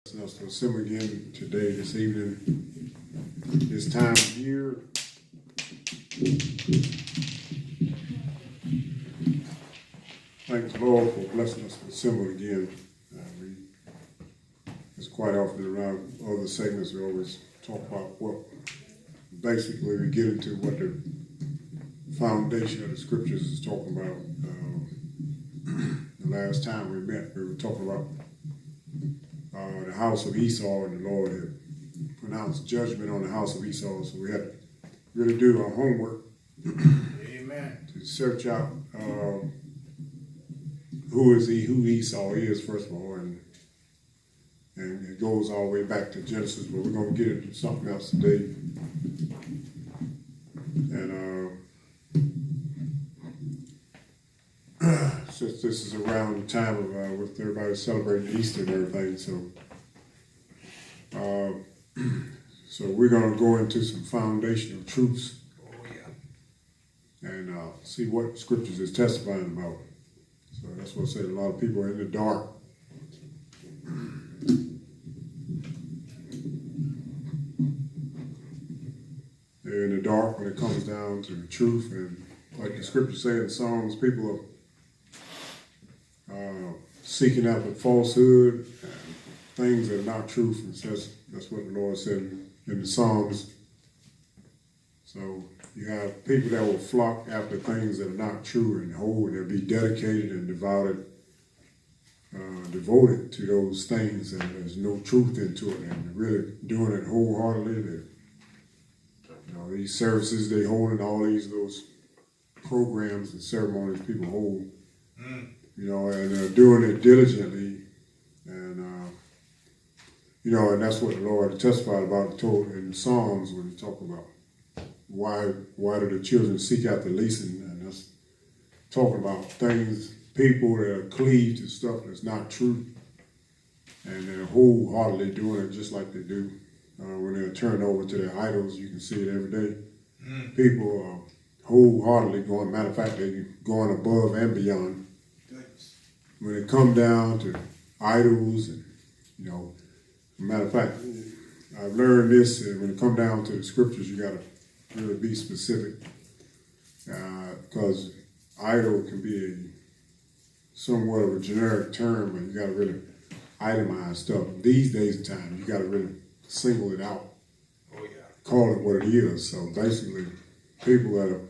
Us to assemble again today, this evening, this time of year. Thank the Lord for blessing us to assemble again. It's quite often around other segments we always talk about what basically we get into what the foundation of the scriptures is talking about. The last time we met, we were talking about the house of Esau, and the Lord had pronounced judgment on the house of Esau, so we had to really do our homework. Amen. To search out who Esau is, first of all, and it goes all the way back to Genesis, but we're going to get into something else today. And since this is around the time of with everybody celebrating Easter and everything, so we're going to go into some foundational truths. Oh, yeah. And see what scriptures is testifying about. So that's what I said, a lot of people are in the dark. They're in the dark when it comes down to the truth, and like the scriptures say in Psalms, people are seeking out the falsehood and things that are not truth. And says that's what the Lord said in the Psalms. So you have people that will flock after things that are not true and hold, they'll be dedicated and devoted to those things, and there's no truth into it, and they're really doing it wholeheartedly. These services they hold, and all those programs and ceremonies people hold, and they're doing it diligently, and and that's what the Lord testified about, told in the Psalms when he talked about why do the children seek out the leasing, and that's talking about things, people that are cleaved to stuff that's not true, and they're wholeheartedly doing it just like they do when they're turned over to their idols. You can see it every day. People are wholeheartedly going, matter of fact, they're going above and beyond. Goodness. When it comes down to idols, and matter of fact, I've learned this, when it comes down to the scriptures, you got to really be specific, because idol can be somewhat of a generic term, but you got to really itemize stuff. These days and time, you got to really single it out. Oh, yeah. Call it what it is. So basically, people that are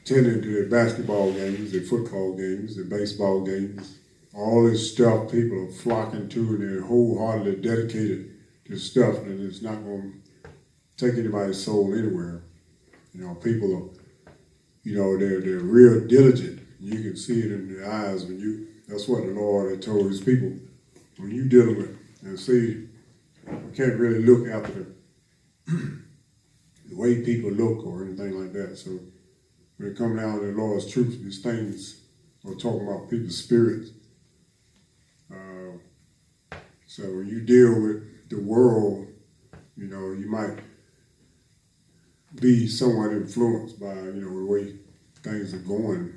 tending to their basketball games, their football games, their baseball games, all this stuff people are flocking to, and they're wholeheartedly dedicated to stuff, and it's not going to take anybody's soul anywhere. People are, they're real diligent. You can see it in their eyes that's what the Lord had told his people. When you dealing with, and see, you can't really look after the way people look or anything like that. So when it comes down to the Lord's truth, these things are talking about people's spirits. So when you deal with the world, you might be somewhat influenced by, the way things are going.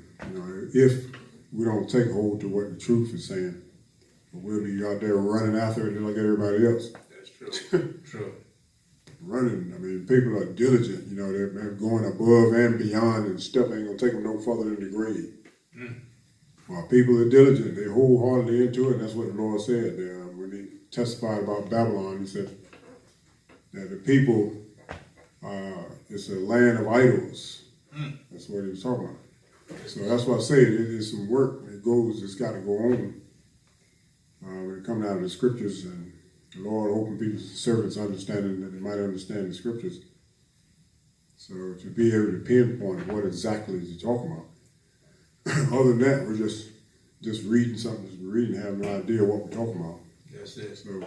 If we don't take hold to what the truth is saying, we'll be out there running after it just like everybody else. That's true. True. Running, people are diligent, they're going above and beyond, and stuff ain't gonna take them no further than the grave. While people are diligent, they're wholeheartedly into it, and that's what the Lord said when he testified about Babylon. He said that the people, it's a land of idols. That's what he was talking about. So that's why I say it is some work. It's got to go on. When it comes out of the scriptures, and the Lord open people's servants understanding that they might understand the scriptures. So to be able to pinpoint what exactly is he talking about. Other than that, we're just reading something, have no idea what we're talking about. That's it. So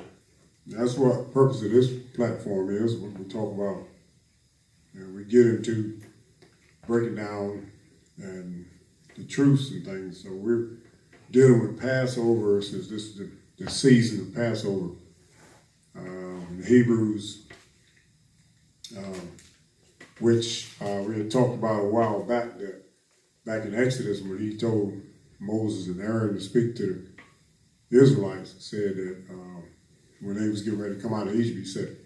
that's what the purpose of this platform is, what we talk about. And we get into breaking down and the truths and things. So we're dealing with Passover, since this is the season of Passover. The Hebrews, which we had talked about a while back, back in Exodus, when he told Moses and Aaron to speak to the Israelites, said that when they was getting ready to come out of Egypt, he said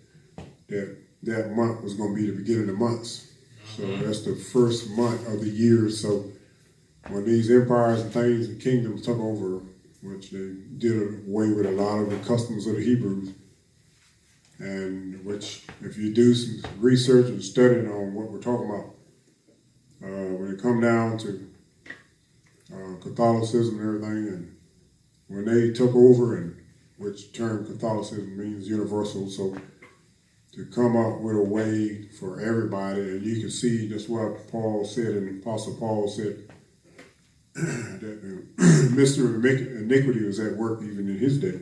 that month was going to be the beginning of months. So that's the first month of the year. So when these empires and things and kingdoms took over, which they did away with a lot of the customs of the Hebrews, and which if you do some research and studying on what we're talking about, when it come down to Catholicism and everything, and when they took over, and which term Catholicism means universal, so to come up with a way for everybody, and you can see just what Paul said, and Apostle Paul said, that the mystery of iniquity was at work even in his day.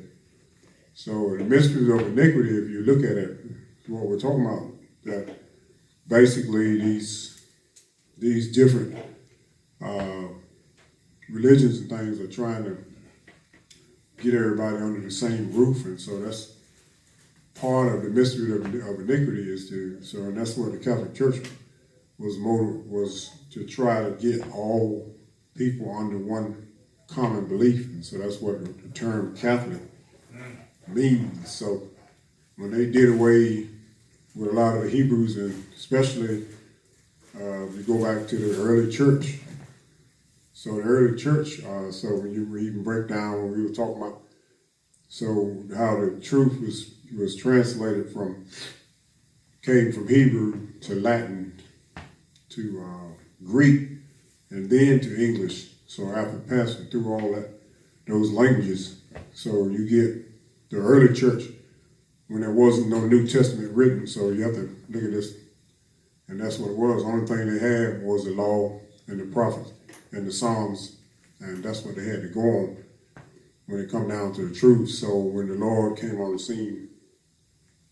So the mystery of iniquity, if you look at it, what we're talking about, that basically these different religions and things are trying to get everybody under the same roof, and so that's part of the mystery of iniquity is and that's what the Catholic Church was to try to get all people under one common belief, and so that's what the term Catholic means. So when they did away with a lot of the Hebrews, and especially if you go back to the early church, so the early church, so when you even break down what we were talking about, so how the truth was translated came from Hebrew to Latin to Greek and then to English. So after passing through all those languages, so you get the early church when there wasn't no New Testament written. So you have to look at this, and that's what it was. The only thing they had was the law and the prophets and the Psalms, and that's what they had to go on when it come down to the truth. So when the Lord came on the scene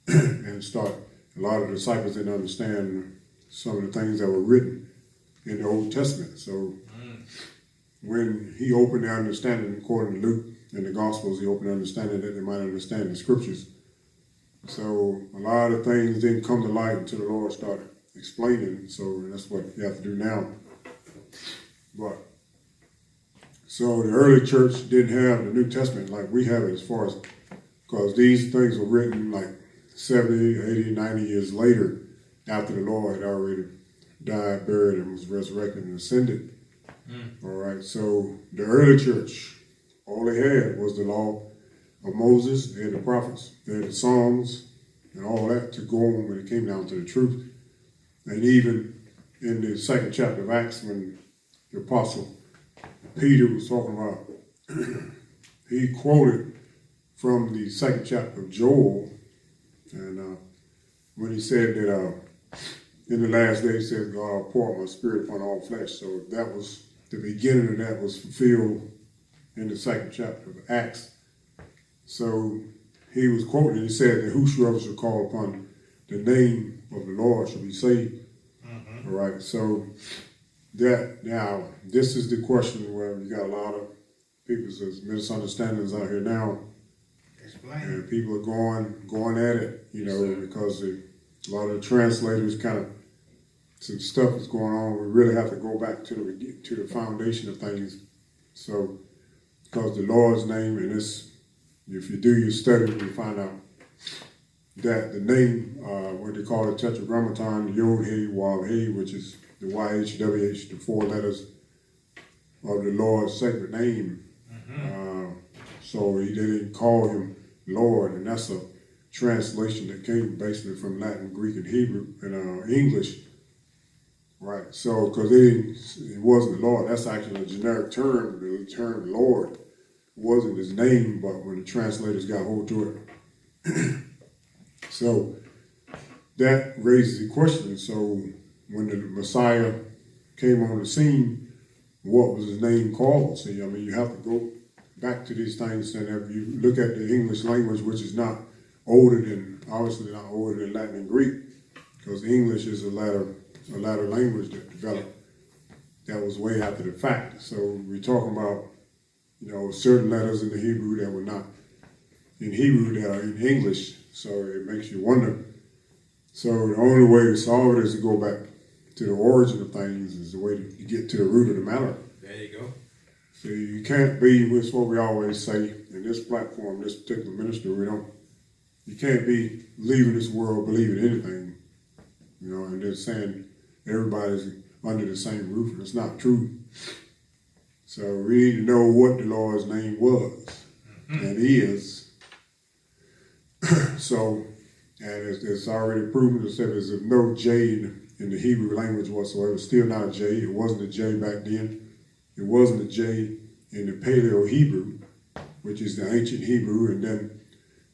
and a lot of the disciples didn't understand some of the things that were written in the Old Testament. So when he opened their understanding, according to Luke and the Gospels, he opened their understanding that they might understand the Scriptures. So a lot of things didn't come to light until the Lord started explaining. So that's what you have to do now. But so the early church didn't have the New Testament like we have it, as far as, because these things were written like 70, 80, 90 years later, after the Lord had already died, buried, and was resurrected and ascended. All right, so the early church, all they had was the law of Moses and the prophets. They had the Psalms and all that to go on when it came down to the truth. And even in the second chapter of Acts, when the apostle Peter was talking about, he quoted from the second chapter of Joel, and when he said that in the last days, he said, God, I'll pour out my spirit upon all flesh. So that was the beginning of that was fulfilled in the second chapter of Acts. So he was quoting, he said that whosoever shall call upon the name of the Lord shall be saved. All right, so that now this is the question where you got a lot of people's misunderstandings out here now. Explain. And people are going at it, because a lot of the translators kind of, some stuff is going on. We really have to go back to the foundation of things. So, because the Lord's name, and this, if you do your study, you find out that the name, what they call it, Tetragrammaton, Yod He Wav He, which is the YHWH, the four letters of the Lord's sacred name. So they didn't call him Lord, and that's a translation that came basically from Latin, Greek, and Hebrew, and English. Right, so because it wasn't the Lord, that's actually a generic term. The term Lord wasn't his name, but when the translators got hold to it. So that raises the question. So when the Messiah came on the scene, what was his name called? See, you have to go back to these things, and if you look at the English language, which is not obviously not older than Latin and Greek, because English is a latter language that developed that was way after the fact. So we're talking about, certain letters in the Hebrew that were not in Hebrew that are in English. So it makes you wonder. So the only way to solve it is to go back to the origin of things, is the way to get to the root of the matter. There you go. So you can't be, with what we always say in this platform, this particular ministry, we don't can't be leaving this world believing anything, you know, and just saying everybody's under the same roof. That's not true. So we need to know what the Lord's name was and is. So, and it's already proven that there's no J in the Hebrew language whatsoever. It's still not a J. It wasn't a J back then. It wasn't a J in the Paleo Hebrew, which is the ancient Hebrew. And then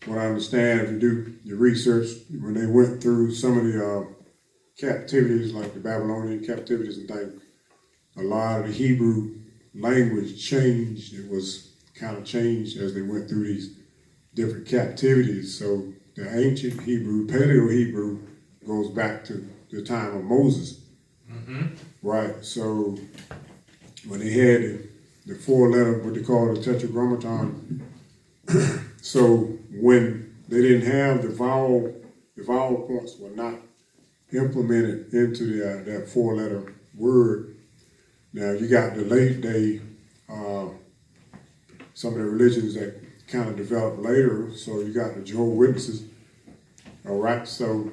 what I understand, if you do your research, when they went through some of the captivities, like the Babylonian captivities and things, a lot of the Hebrew language changed. It was kind of changed as they went through these different captivities. So the ancient Hebrew, Paleo Hebrew, goes back to the time of Moses. Right, so when they had the four letter, what they call the tetragrammaton, so when they didn't have the vowel points were not implemented into that four letter word. Now you got the late day, some of the religions that kind of developed later. So you got the Jehovah's Witnesses, all right, so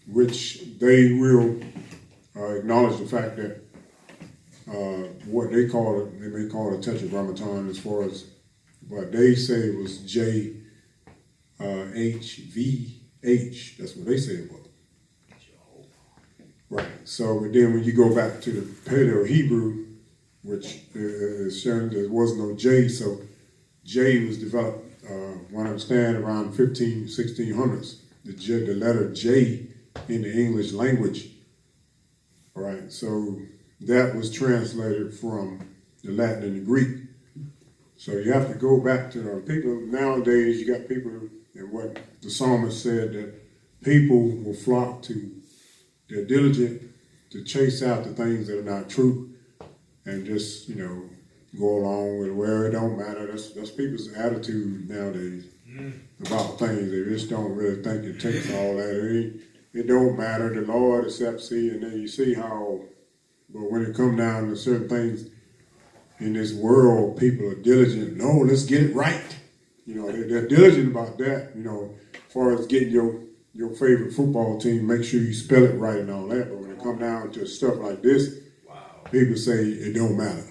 which they will acknowledge the fact that what they call it, they may call it a tetragrammaton as far as, but they say it was JHVH. That's what they say it was. Right. So then when you go back to the Paleo Hebrew, which is shown there was no J, so J was developed, when I understand, around 1600s. The letter J in the English language. All right. So that was translated from the Latin and the Greek. So you have to go back to people. Nowadays, you got people, and what the psalmist said, that people will flock to, they're diligent to chase out the things that are not true and just, you know, go along with where it don't matter. That's people's attitude nowadays about things. They just don't really think it takes all that. It don't matter. The Lord accepts thee, and then you see how, but when it comes down to certain things in this world, people are diligent. No, let's get it right. You know, they're diligent about that, you know, as far as getting your favorite football team, make sure you spell it right and all that. But when it comes down to stuff like this, people say it don't matter.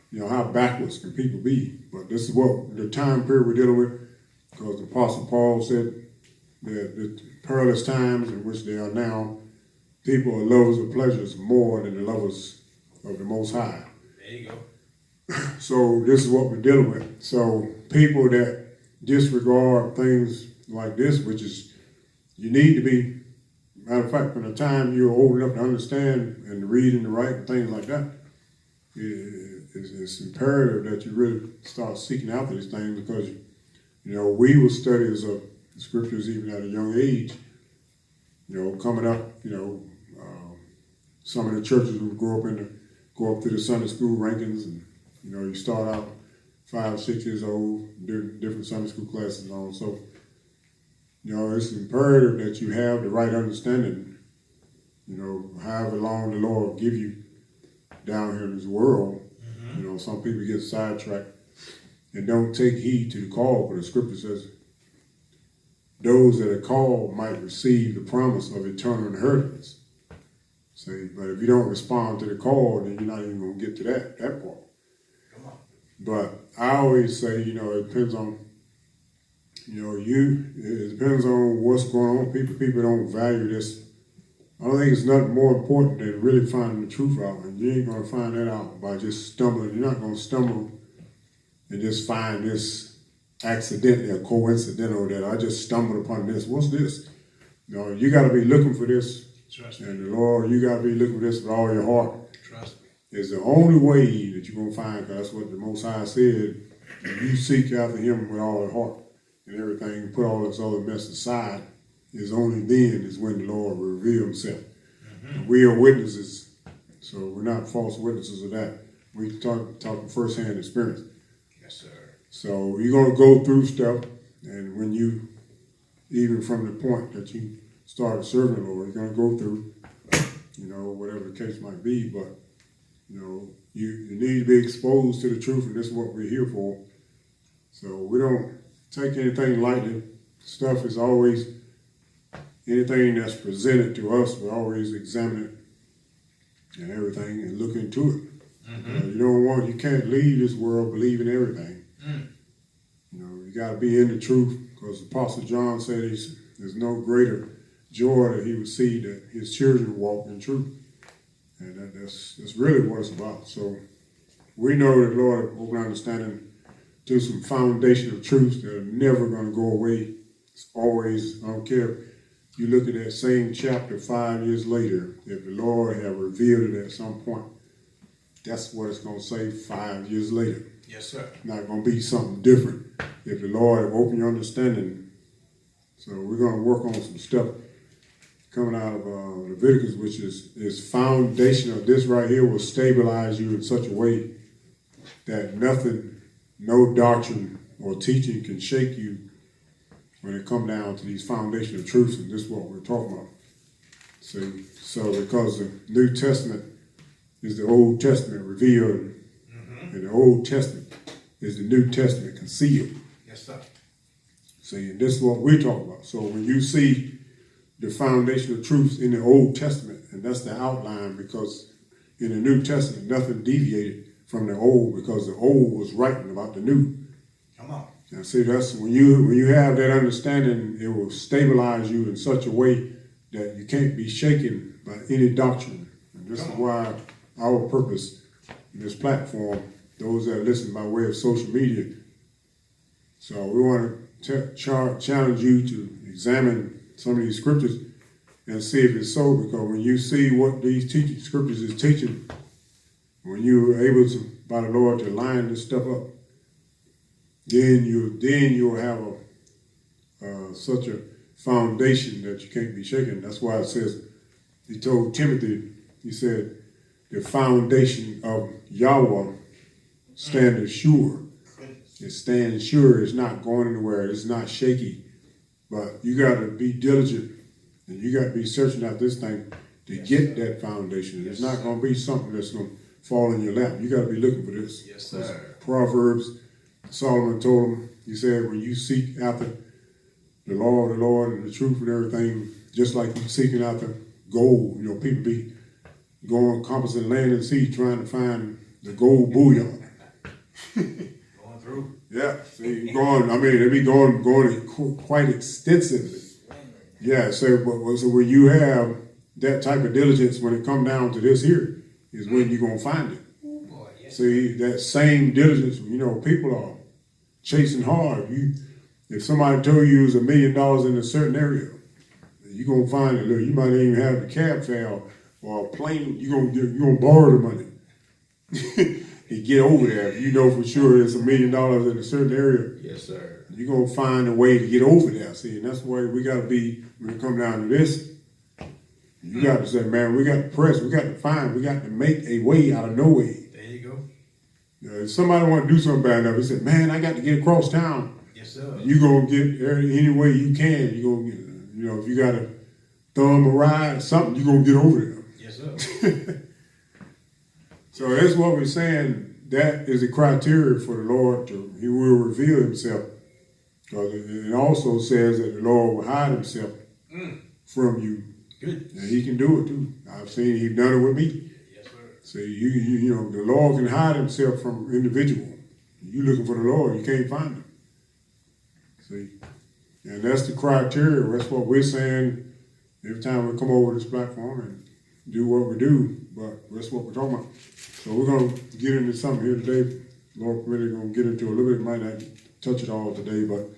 You know, how backwards can people be? But this is what the time period we're dealing with, because the Apostle Paul said that the perilous times in which they are now, people are lovers of pleasures more than the lovers of the Most High. There you go. So this is what we're dealing with. So people that disregard things like this, which is, you need to be, matter of fact, from the time you're old enough to understand and read and write and things like that, it's imperative that you really start seeking after these things, because, you know, we were studiers of the scriptures even at a young age. You know, coming up, you know, some of the churches would go up through the Sunday school rankings, and, you know, you start out 5, 6 years old, different Sunday school classes and all. So, you know, it's imperative that you have the right understanding, you know, however long the Lord will give you down here in this world. You know, some people get sidetracked and don't take heed to the call, but the scripture says those that are called might receive the promise of eternal inheritance. See, but if you don't respond to the call, then you're not even going to get to that part. But I always say, you know, it depends on, you know, it depends on what's going on. People don't value this. I don't think it's nothing more important than really finding the truth out. And you ain't going to find that out by just stumbling. You're not going to stumble and just find this accidentally or coincidental that I just stumbled upon this. What's this? You know, you got to be looking for this. Trust me. And the Lord, you got to be looking for this with all your heart. Trust me. It's the only way that you're going to find, because that's what the Most High said. If you seek after him with all your heart and everything, put all this other mess aside, is only then is when the Lord will reveal himself. And we are witnesses, so we're not false witnesses of that. We talk first-hand experience. Yes, sir. So you're going to go through stuff, and when you, even from the point that you started serving the Lord, you're going to go through, you know, whatever the case might be, but, you know, you need to be exposed to the truth, and this is what we're here for. So we don't take anything lightly. stuff is always, anything that's presented to us, we always examine it and everything and look into it. You can't leave this world believing everything. You got to be in the truth, because Apostle John said there's no greater joy that he would see that his children walk in truth. And that's really what it's about. So we know that Lord open understanding to some foundational truths that are never going to go away. It's always, I don't care. You look at that same chapter 5 years later, if the Lord have revealed it at some point, that's what it's going to say 5 years later. Yes, sir. Not going to be something different. If the Lord have opened your understanding. So we're going to work on some stuff coming out of Leviticus, which is foundational. This right here will stabilize you in such a way that nothing, no doctrine or teaching can shake you when it comes down to these foundational truths, and this is what we're talking about. See, so because the New Testament is the Old Testament revealed, and the Old Testament is the New Testament concealed. Yes, sir. See, and this is what we're talking about. So when you see the foundational truths in the Old Testament, and that's the outline, because in the New Testament, nothing deviated from the Old, because the Old was writing about the New. Come on. And see, that's when you have that understanding, it will stabilize you in such a way that you can't be shaken by any doctrine. And this is why our purpose in this platform, those that listen by way of social media. So we want to challenge you to examine some of these scriptures and see if it's so, because when you see what these teaching scriptures is teaching, when you're able to, by the Lord, to line this stuff up, then you'll have such a foundation that you can't be shaken. That's why it says, he told Timothy, he said, the foundation of Yahweh standeth sure. It stands sure. It's not going anywhere. It's not shaky. But you got to be diligent, and you got to be searching out this thing to get that foundation. It's not going to be something that's going to fall in your lap. You got to be looking for this. Yes, sir. Proverbs, Solomon told him, he said, when you seek after the Lord and the truth and everything, just like you seeking after gold, people be going compassing land and sea trying to find the gold bullion. Going through. Yeah, see, they be going quite extensively. Yeah, so when you have that type of diligence, when it come down to this here, is when you're going to find it. Boy, yes. See, that same diligence, people are chasing hard. If somebody told you it was $1 million in a certain area, you're going to find it. You might even have the cab fare or a plane. You're gonna borrow the money and get over there. If you know for sure it's $1 million in a certain area, Yes, sir. you're going to find a way to get over there. See, and that's why we got to be, when it come down to this, you got to say, man, we got to press, we got to make a way out of no way. There you go. If somebody want to do something bad enough, he said, man, I got to get across town. Yes, sir. You're going to get any way you can. You're going to get, if you got to thumb a ride or something, you're going to get over there. Yes, sir. So that's what we're saying. That is a criteria for the Lord he will reveal himself. Because it also says that the Lord will hide himself from you. Good. And he can do it too. I've seen he's done it with me. Yes, sir. See, the Lord can hide himself from individual. You looking for the Lord, you can't find him. See? And that's the criteria. That's what we're saying every time we come over this platform and do what we do. But that's what we're talking about. So we're going to get into something here today. Lord permitting, going to get into a little bit. Might not touch it all today, but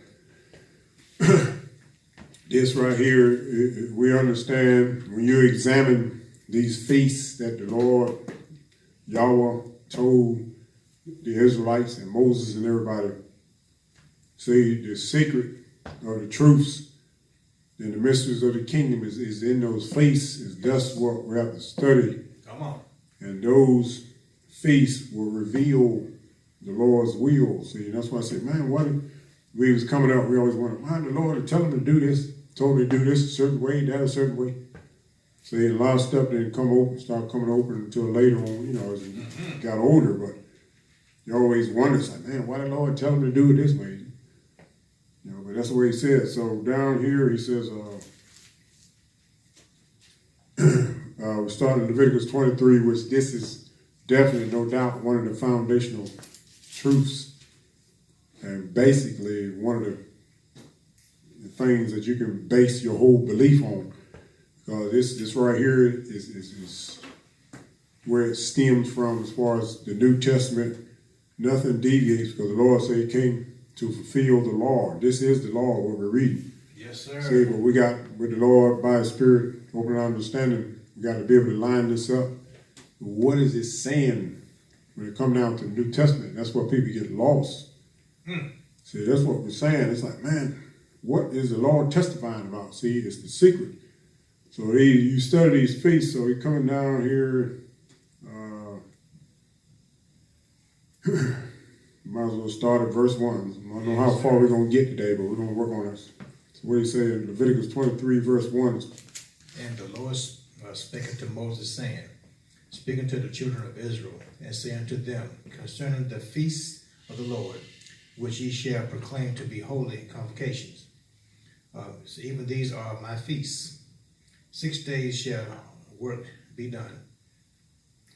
this right here, we understand when you examine these feasts that the Lord, Yahweh, told the Israelites and Moses and everybody. See, the secret of the truths and the mysteries of the kingdom is in those feasts. That's what we have to study. Come on. And those feasts will reveal the Lord's will. See, that's why I said, man, what if we was coming up, we always wanted, man, the Lord tell him to do this, told me to do this a certain way, that a certain way. See, a lot of stuff didn't start coming open until later on, as you got older, but you always wonder, like, man, why the Lord tell him to do it this way? But but that's the way he said. So down here he says, we started in Leviticus 23, which this is definitely, no doubt, one of the foundational truths, and basically one of the things that you can base your whole belief on. Because this right here is where it stems from as far as the New Testament. Nothing deviates, because the Lord said he came to fulfill the law. This is the law, what we're reading. Yes, sir. See, but we got, with the Lord, by His Spirit, open our understanding, we got to be able to line this up. What is it saying when it comes down to the New Testament? That's where people get lost. See, that's what we're saying. It's like, man, what is the Lord testifying about? See, it's the secret. So you study these feasts, so he's coming down here. Might as well start at verse 1. I don't know how far we're going to get today, but we're going to work on this. So what he say in Leviticus 23, verse 1. And the Lord spake unto Moses, saying, speaking to the children of Israel, and saying unto them, concerning the feasts of the Lord, which ye shall proclaim to be holy convocations. So even these are my feasts. 6 days shall work be done,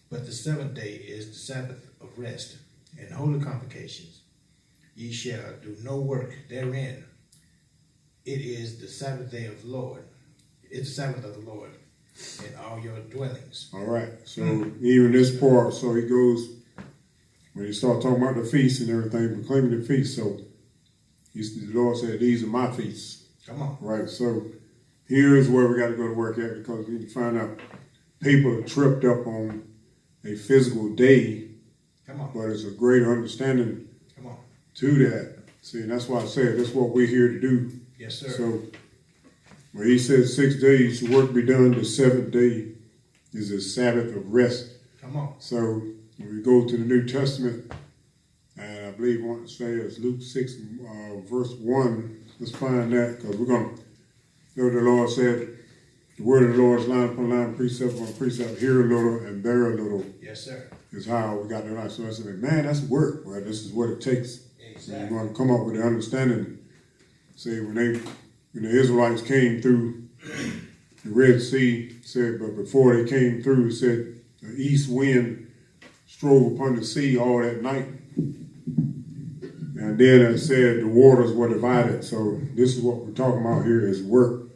but the seventh day is the Sabbath of rest and holy convocations. Ye shall do no work therein. It is the Sabbath day of the Lord. It's the Sabbath of the Lord in all your dwellings. All right. So even this part, so he goes, when he starts talking about the feast and everything, proclaiming the feast. So the Lord said, these are my feasts. Come on. Right. So here's where we got to go to work at, because we can find out people are tripped up on a physical day. Come on. But it's a greater understanding Come on. to that. See, and that's why I said that's what we're here to do. Yes, sir. So when he says 6 days work be done, the seventh day is a Sabbath of rest. Come on. So when we go to the New Testament, and I believe I want to say it's Luke 6, verse 1. Let's find that, because we're going to know the Lord said, the word of the Lord is line upon line, precept upon precept, here a little and there a little. Yes, sir. Is how we got the right. So I said, man, that's work. Well, this is what it takes. Exactly. You want to come up with the understanding. Say when the Israelites came through the Red Sea, said, but before they came through, it said the east wind strove upon the sea all that night. And then it said the waters were divided. So this is what we're talking about here is work.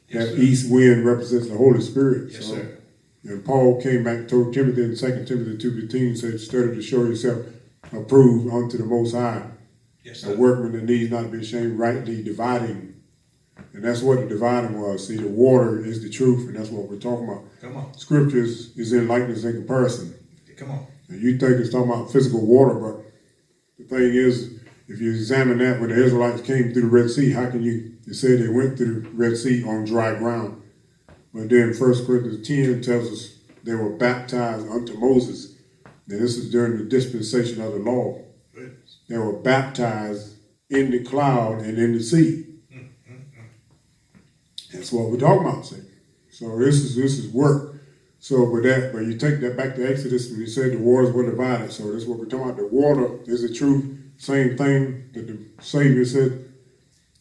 Yes, that sir. east wind represents the Holy Spirit. Yes, so, sir. and Paul came back and told Timothy in 2 Timothy 2:15, said, study to show yourself approved unto the Most High. Yes, A sir. workman that needs not be ashamed, rightly dividing. And that's what the dividing was. See, the water is the truth, and that's what we're talking about. Come on. Scriptures is in likeness and comparison. Come on. And you think it's talking about physical water, but the thing is, if you examine that when the Israelites came through the Red Sea, how can you say they went through the Red Sea on dry ground? But then 1 Corinthians 10 tells us they were baptized unto Moses. And this is during the dispensation of the law. Goodness. They were baptized in the cloud and in the sea. That's what we're talking about, see. So this is work. So but you take that back to Exodus when he said the waters were divided. So this is what we're talking about. The water is the truth. Same thing that the Savior said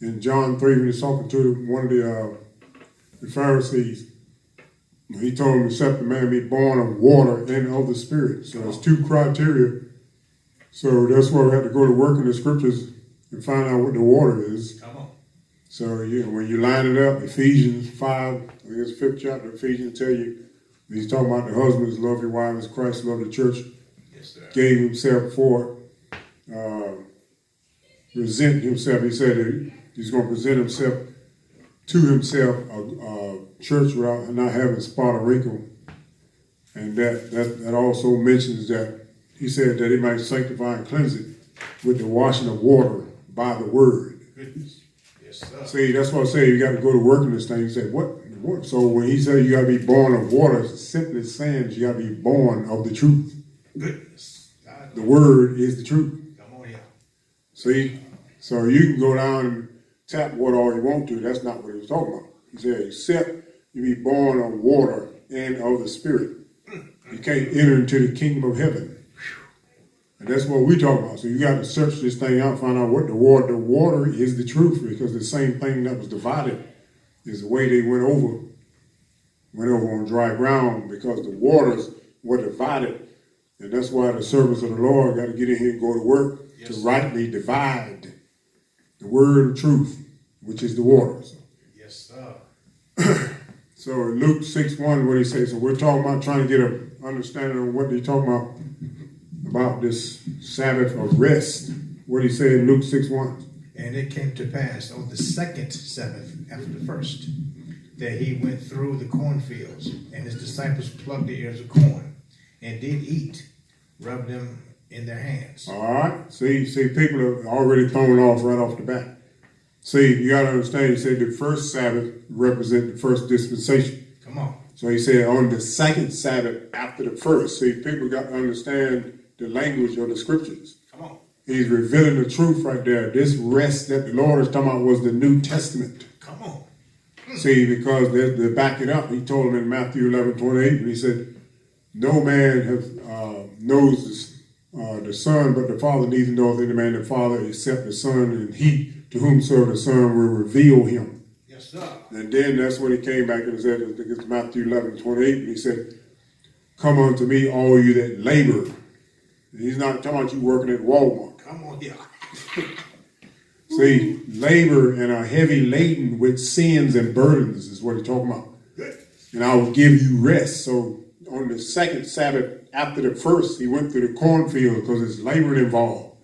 in John 3 when he's talking to one of the Pharisees. He told him, except the man be born of water and of the Spirit. So there's two criteria. So that's why we have to go to work in the scriptures and find out what the water is. Come on. So when you line it up, Ephesians 5, I think it's the 5th chapter of Ephesians, tell you, he's talking about the husbands love your wives as Christ loved the church, Yes, sir. gave himself for it, present himself. He said that he's going to present himself to himself, a church without not having spot or wrinkle. And that also mentions that he said that he might sanctify and cleanse it with the washing of water by the word. Goodness. Yes, sir. See, that's what I say. You got to go to work in this thing. You say, what? So when he said you got to be born of water, it's simply saying you got to be born of the truth. Goodness. The word is the truth. Come on here. See? So you can go down and tap water all you want to. That's not what he was talking about. He said, except you be born of water and of the Spirit. You can't enter into the kingdom of heaven. And that's what we talk about. So you got to search this thing out, find out what the water. The water is the truth, because the same thing that was divided is the way they went over on dry ground, because the waters were divided. And that's why the servants of the Lord got to get in here and go to work to rightly divide the word of truth, which is the waters. Yes, sir. So in Luke 6:1, what he says, so we're talking about trying to get an understanding of what they're talking about this Sabbath of rest. What he say in Luke 6:1? And it came to pass on the second Sabbath after the first, that he went through the cornfields, and his disciples plucked the ears of corn, and did eat, rubbed them in their hands. All right. See, people are already thrown off right off the bat. See, you got to understand, he said the first Sabbath represent the first dispensation. Come on. So he said on the second Sabbath after the first. See, people got to understand the language of the scriptures. Come on. He's revealing the truth right there. This rest that the Lord is talking about was the New Testament. Come on. See, because they back it up. He told them in Matthew 11:28, and he said, no man knows the Son, but the Father, neither knoweth any man the Father except the Son, and he to whomsoever the Son will reveal him. Yes, sir. And then that's when he came back and said, I think it's Matthew 11:28, and he said, come unto me, all you that labor. And he's not talking about you working at Walmart. Come on, yeah. See, labor and are heavy laden with sins and burdens is what he's talking about. Good. And I will give you rest. So on the second Sabbath after the first, he went through the cornfield because there's labor involved.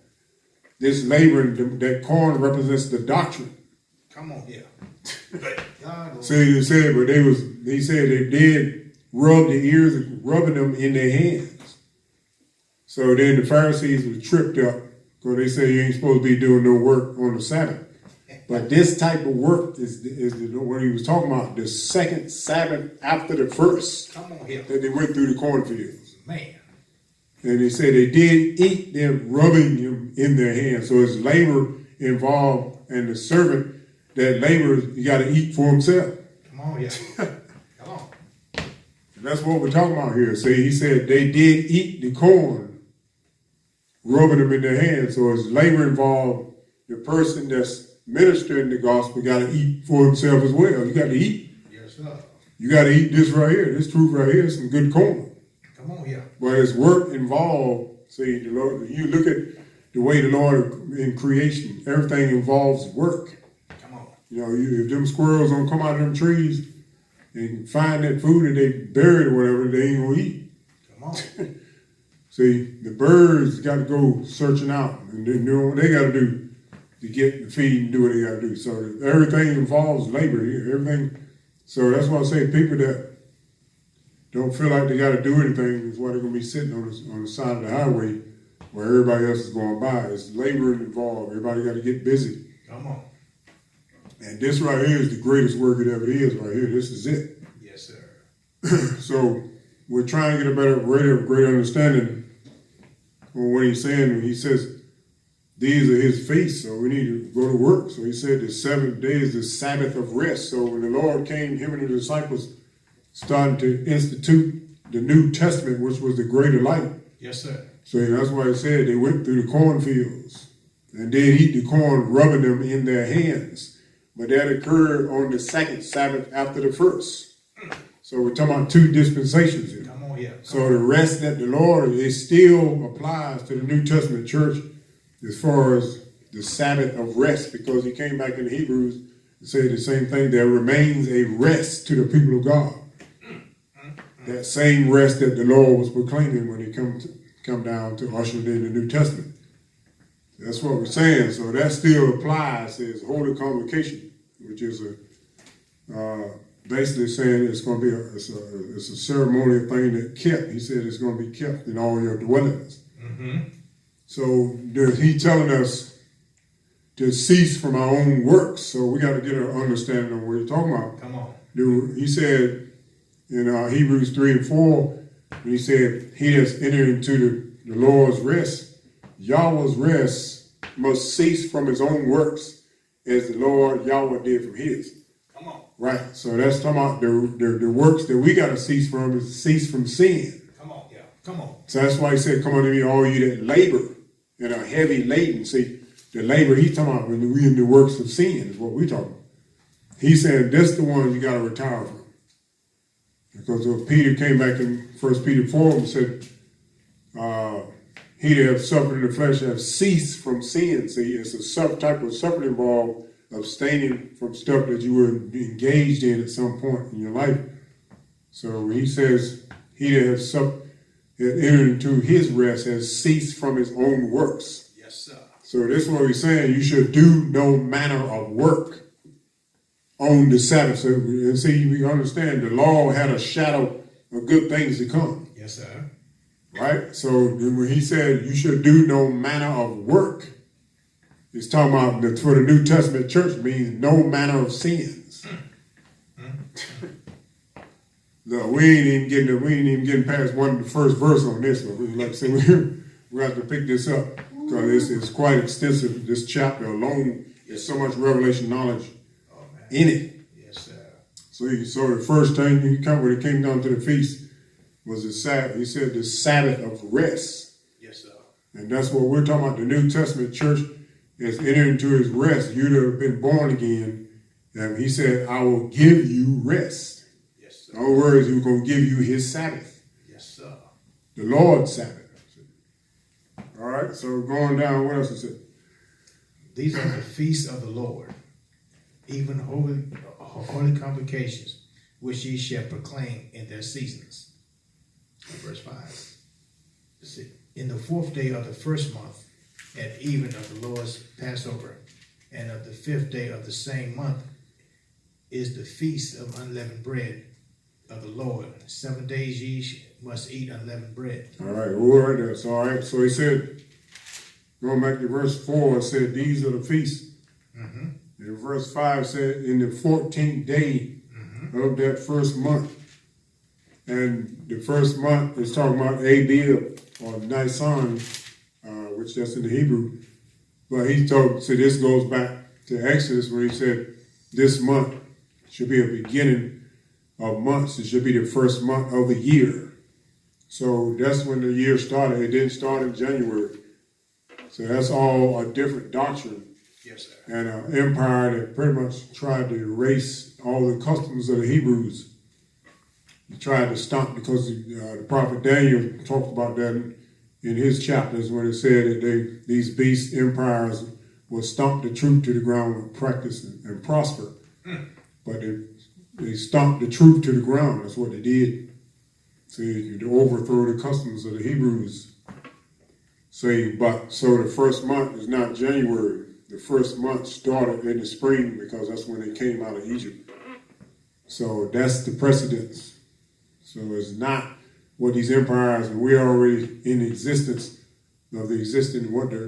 This labor, that corn represents the doctrine. Come on, yeah. See, he said, but he said they did rub the ears, rubbing them in their hands. So then the Pharisees were tripped up because they say you ain't supposed to be doing no work on the Sabbath. But this type of work is what he was talking about, the second Sabbath after the first. Come on here. That they went through the cornfields. Man. And he said they did eat them, rubbing them in their hands. So it's labor involved, and the servant that labors, you got to eat for himself. Come on, yeah. Come on. And that's what we're talking about here. See, he said they did eat the corn, rubbing them in their hands. So it's labor involved. The person that's ministering the gospel got to eat for himself as well. You got to eat. Yes, sir. You got to eat this right here. This truth right here is some good corn. Come on, yeah. But it's work involved. See, the Lord, you look at the way the Lord in creation, everything involves work. Come on. You know, if them squirrels don't come out of them trees and find that food that they buried or whatever, they ain't gonna eat. Come on. See, the birds got to go searching out and do what they got to do to get the feed and do what they got to do. So everything involves labor here. Everything. So that's why I say people that don't feel like they got to do anything is why they're gonna be sitting on the side of the highway where everybody else is going by. It's labor involved. Everybody got to get busy. Come on. And this right here is the greatest work it ever is right here. This is it. Yes, sir. So we're trying to get a greater understanding on what he's saying. When he says these are his feasts, so we need to go to work. So he said the 7th day is the Sabbath of rest. So when the Lord came, him and the disciples started to institute the New Testament, which was the greater light. Yes, sir. So that's why he said they went through the cornfields and did eat the corn, rubbing them in their hands. But that occurred on the second Sabbath after the first. So we're talking about 2 dispensations here. Come on here. So the rest that the Lord, it still applies to the New Testament church as far as the Sabbath of rest, because he came back in the Hebrews and said the same thing. There remains a rest to the people of God. That same rest that the Lord was proclaiming when he come down to usher in the New Testament. That's what we're saying. So that still applies as Holy Convocation, which is basically saying it's going to be it's a ceremonial thing that kept. He said it's going to be kept in all your dwellings. Mm-hmm. So he's telling us to cease from our own works. So we got to get an understanding of what he's talking about. Come on. He said in Hebrews 3 and 4, when he said he has entered into the Lord's rest, Yahweh's rest must cease from his own works as the Lord Yahweh did from his. Come on. Right. So that's talking about the works that we got to cease from is cease from sin. Come on, yeah. Come on. So that's why he said, come unto me, all you that labor and are heavy laden. See, the labor he's talking about when we in the works of sin is what we're talking about. He's saying that's the one you got to retire from. Because Peter came back in 1 Peter 4 and said, he that have suffered in the flesh have ceased from sin. See, it's a type of suffering involved, abstaining from stuff that you were engaged in at some point in your life. So when he says, he that have entered into his rest has ceased from his own works. Yes, sir. So this is what he's saying. You should do no manner of work on the Sabbath. So, and see, we understand the law had a shadow of good things to come. Yes, sir. Right? So when he said you should do no manner of work, he's talking about for the New Testament church means no manner of sins. No, we ain't even getting past the first verse on this one. Like I said, we have to pick this up because it's quite extensive. This chapter alone, there's so much revelation knowledge in it. Yes, sir. So the first thing when it came down to the feast was the Sabbath. He said the Sabbath of rest. Yes, sir. And that's what we're talking about. The New Testament church is entering into his rest. You that have been born again. And he said, I will give you rest. Yes, sir. In other words, he's going to give you his Sabbath. Yes, sir. The Lord's Sabbath. All right, so going down, what else is it? These are the feasts of the Lord, even holy convocations, which ye shall proclaim in their seasons. Verse 5. See, in the 4th day of the first month, at even of the Lord's Passover, and of the 5th day of the same month, is the feast of unleavened bread of the Lord. 7 days ye must eat unleavened bread. All right, we're right there. So, all right, so he said, going back to verse 4, it said, these are the feasts. Mm-hmm. And verse 5 said, in the 14th day of that first month. And the first month is talking about Abib or Nisan, which that's in the Hebrew. But this goes back to Exodus where he said, this month should be a beginning of months. It should be the first month of the year. So that's when the year started. It didn't start in January. So that's all a different doctrine. Yes, sir. And an empire that pretty much tried to erase all the customs of the Hebrews. He tried to stop because the prophet Daniel talked about that in his chapters when it said that these beast empires will stomp the truth to the ground with practice and prosper. But they stomped the truth to the ground. That's what they did. See, to overthrow the customs of the Hebrews. So the first month is not January. The first month started in the spring because that's when they came out of Egypt. So that's the precedence. So it's not what these empires, and we're already in existence of the existing what they're